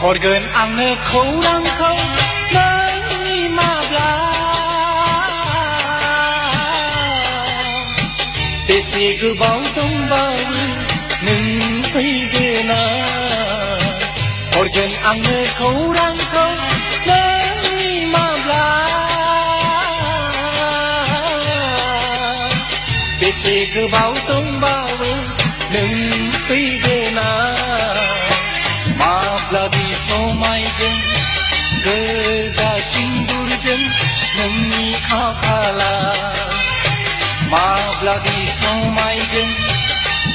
हरगोन आंनो खौरांखौ नोंनि माब्ला बेसे गोबाव दंबावो नों फैगोना हरगोन आंनो खौरांखौ नोंनि माब्ला बेसे गोबाव दंबावो नों फैगोना माब्लादि समायगोन गोजा सिन्दुरजों नोंनि खाफाला माब्लादि समायगोन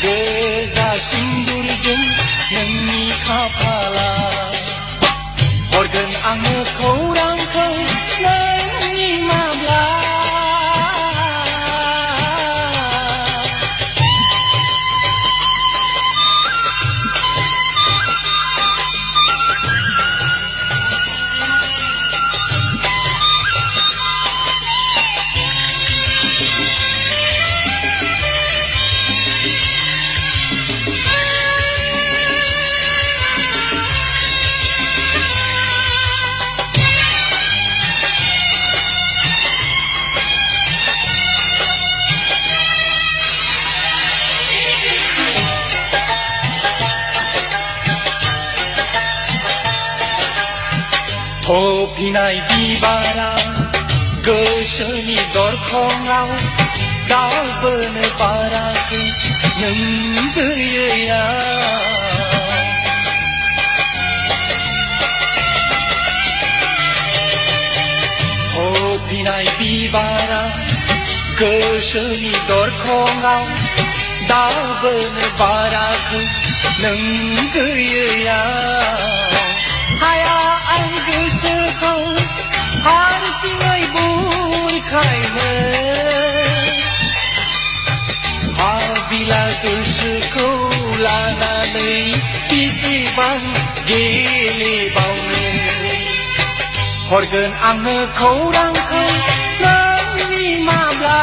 गोजा सिन्दुरजों नोंनि खाफाला हरगोन आंनो खौरांखौ नोंनि माब्ला थफिनाय बिबारा गोसोनि दरखङाव दावबोनो बाराखै नों गैयैया थफिनाय बिबारा गोसोनि दरखङाव दावबोनो बाराखै नों गैयैया हाया आं गोसोखौ हारसिङै बुरखायनो हाबिला गोसोखौ लानानै बेसेबां गेलेबावनो हरगोन आंनो खौरांखौ नोंनि माब्ला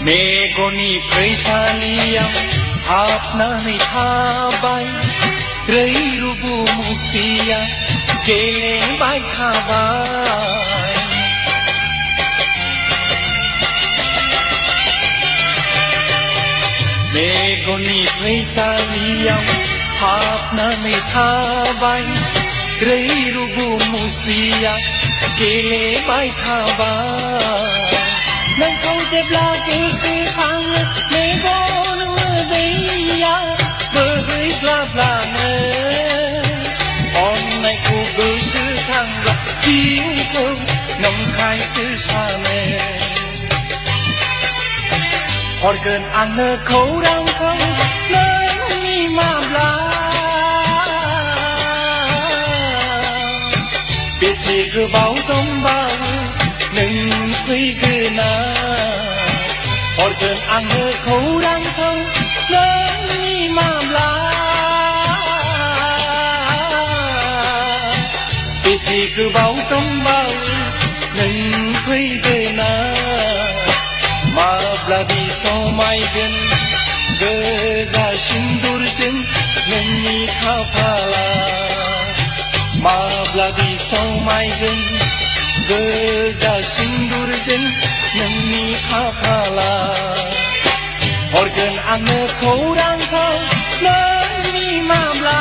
मेगननि फैसालियाव हाबनानै थाबाय रैरुबु मुस्रिया गेलेबाय थाबाय मेगननि फैसालियाव हाबनानै थाबाय रैरुबु मुस्रिया गेलेबाय थाबाय नोंखौ जेब्ला गोसोखाङो मेगन मोदैया बोहैग्लाबलाङो अननायखौ गोसोखांब्ला जिउखौ नंखायसो सानो हरगोन आंनो खौरांखौ नोंनि माब्ला बेसे गोबाव दंबावो नों फैगोना हरगोन आंनो खौरांखौ नोंनि माब्ला बेसे गोबाव दंबावो नों फैगोना माब्लादि समायगोन गोजा सिन्दुरजों नोंनि खाफाला माब्लादि समायगोन गोजा सिन्दुरजों नोंनि खाफाला हरगोन आंनो खौरांखौ नोंनि माब्ला